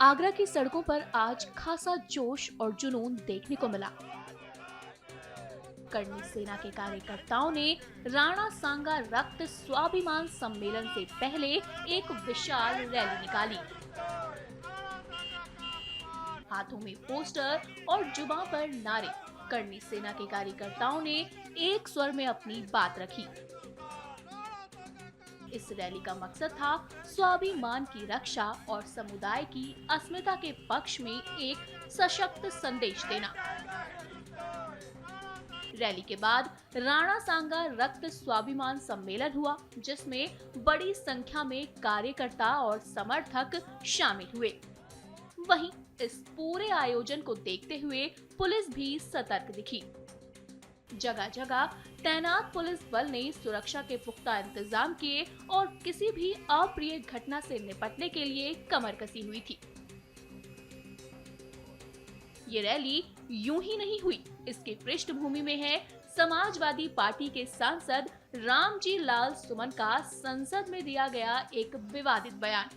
आगरा की सड़कों पर आज खासा जोश और जुनून देखने को मिला। करनी सेना के कार्यकर्ताओं ने राणा सांगा रक्त स्वाभिमान सम्मेलन से पहले एक विशाल रैली निकाली। हाथों में पोस्टर और जुबां पर नारे, करनी सेना के कार्यकर्ताओं ने एक स्वर में अपनी बात रखी। इस रैली का मकसद था स्वाभिमान की रक्षा और समुदाय की अस्मिता के पक्ष में एक सशक्त संदेश देना। रैली के बाद राणा सांगा रक्त स्वाभिमान सम्मेलन हुआ, जिसमें बड़ी संख्या में कार्यकर्ता और समर्थक शामिल हुए। वहीं इस पूरे आयोजन को देखते हुए पुलिस भी सतर्क दिखी। जगह जगह तैनात पुलिस बल ने सुरक्षा के पुख्ता इंतजाम किए और किसी भी अप्रिय घटना से निपटने के लिए कमर कसी हुई थी। ये रैली यूं ही नहीं हुई, इसके पृष्ठभूमि में है समाजवादी पार्टी के सांसद रामजी लाल सुमन का संसद में दिया गया एक विवादित बयान।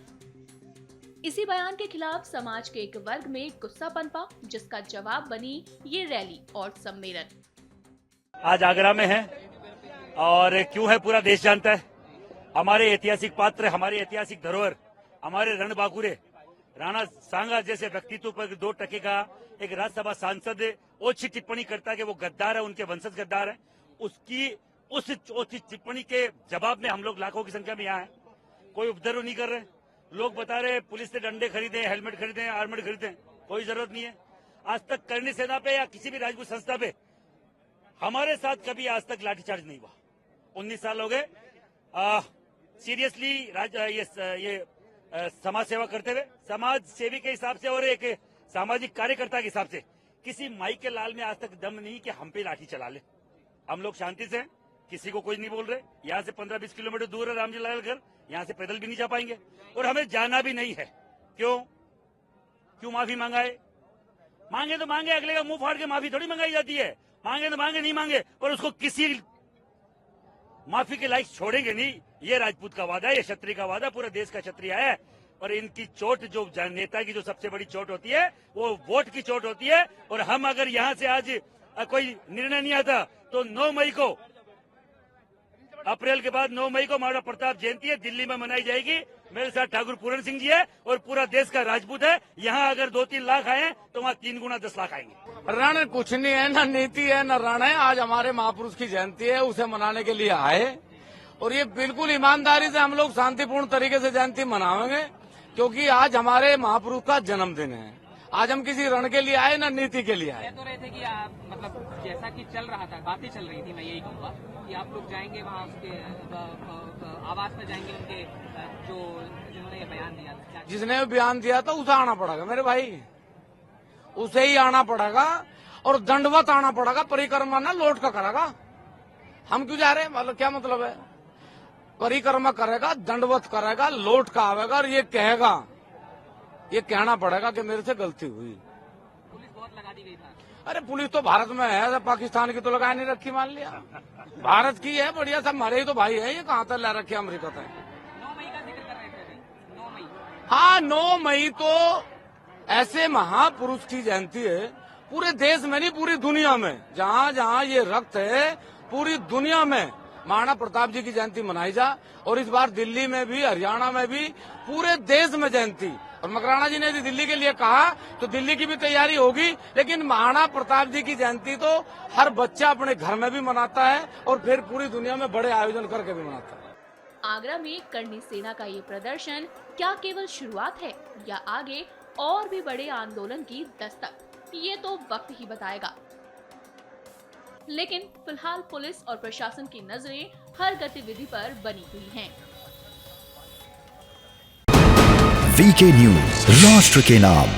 इसी बयान के खिलाफ समाज के एक वर्ग में गुस्सा पनपा, जिसका जवाब बनी ये रैली और सम्मेलन। आज आगरा में है और क्यों है पूरा देश जानता है। हमारे ऐतिहासिक पात्र, हमारी ऐतिहासिक धरोहर, हमारे रणबांकुरे राणा सांगा जैसे व्यक्तित्व पर 2 टके का एक राज्यसभा सांसद ओछी टिप्पणी करता है कि वो गद्दार है, उनके वंशज गद्दार है। उसकी उस ओछी टिप्पणी के जवाब में हम लोग लाखों की संख्या में यहाँ है। कोई उपद्रव नहीं कर रहे। लोग बता रहे पुलिस से डंडे खरीदे, हेलमेट खरीदे, आर्मेड खरीदे, कोई जरूरत नहीं है। आज तक करनी सेना पे या किसी भी राजपूत संस्था पे हमारे साथ कभी आज तक लाठीचार्ज नहीं हुआ। 19 साल हो गए सीरियसली ये समाज सेवा करते हुए, समाज सेवी के हिसाब से और एक सामाजिक कार्यकर्ता के हिसाब से किसी माई के लाल में आज तक दम नहीं कि हम पे लाठी चला ले। हम लोग शांति से, किसी को कोई नहीं बोल रहे। यहाँ से 15-20 किलोमीटर दूर है रामजी लाल घर, यहाँ से पैदल भी नहीं जा पाएंगे और हमें जाना भी नहीं है। क्यों माफी मांगे तो मांगे, अगले का मुंह फाड़ के माफी थोड़ी मंगाई जाती है। मांगे तो मांगे, नहीं मांगे पर उसको किसी माफी के लायक छोड़ेंगे नहीं। ये राजपूत का वादा है, ये क्षत्रिय का वादा, पूरे देश का क्षत्रिय है। और इनकी चोट, जो नेता की जो सबसे बड़ी चोट होती है वो वोट की चोट होती है। और हम अगर यहाँ से आज कोई निर्णय नहीं आता तो 9 मई को, अप्रैल के बाद 9 मई को महाराणा प्रताप जयंती है, दिल्ली में मनाई जाएगी। मेरे साथ ठाकुर पूरण सिंह जी है और पूरा देश का राजपूत है। यहाँ अगर 2-3 लाख आए तो वहाँ 3 गुना 10 लाख आएंगे। रण कुछ नहीं है, न नीति है, न रण है। आज हमारे महापुरुष की जयंती है, उसे मनाने के लिए आए और ये बिल्कुल ईमानदारी से हम लोग शांतिपूर्ण तरीके से जयंती मनाएंगे, क्योंकि आज हमारे महापुरुष का जन्मदिन है। आज हम किसी रण के लिए आए, न नीति के लिए आए। कह तो रहे थे कि मतलब जैसा कि चल रहा था, बातें चल रही थी, मैं यही कहूँगा कि आप लोग जाएंगे वहाँ उसके आवास पर जाएंगे, उनके जिन्होंने ये बयान दिया था। जिसने बयान दिया था उसे आना पड़ेगा मेरे भाई, उसे ही आना पड़ेगा और दंडवत आना पड़ेगा। परिक्रमा ना लौट का करेगा। हम क्यों जा रहे हैं, मतलब क्या मतलब है? परिक्रमा करेगा, दंडवत करेगा, लौट का आवेगा और ये कहेगा, ये कहना पड़ेगा कि मेरे से गलती हुई। पुलिस बहुत लगा दी गई था। अरे पुलिस तो भारत में है, पाकिस्तान की तो लगा नहीं रखी, मान लिया। भारत की है, बढ़िया, सब हमारे ही तो भाई है। ये कहाँ तक ला रखे अमरीका तक? 9 मई का जिक्र कर रहे थे। 9 मई, हाँ 9 मई तो ऐसे महापुरुष की जयंती है पूरे देश में नहीं, पूरी दुनिया में। जहाँ जहाँ ये रक्त है, पूरी दुनिया में महाराणा प्रताप जी की जयंती मनाई जा। और इस बार दिल्ली में भी, हरियाणा में भी, पूरे देश में जयंती। और मकराना जी ने यदि दिल्ली के लिए कहा तो दिल्ली की भी तैयारी होगी, लेकिन महाराणा प्रताप जी की जयंती तो हर बच्चा अपने घर में भी मनाता है और फिर पूरी दुनिया में बड़े आयोजन करके भी मनाता है। आगरा में करनी सेना का ये प्रदर्शन क्या केवल शुरुआत है या आगे और भी बड़े आंदोलन की दस्तक, ये तो वक्त ही बताएगा। लेकिन फिलहाल पुलिस और प्रशासन की नजरें हर गतिविधि पर बनी हुई हैं। वीके न्यूज, राष्ट्र के नाम।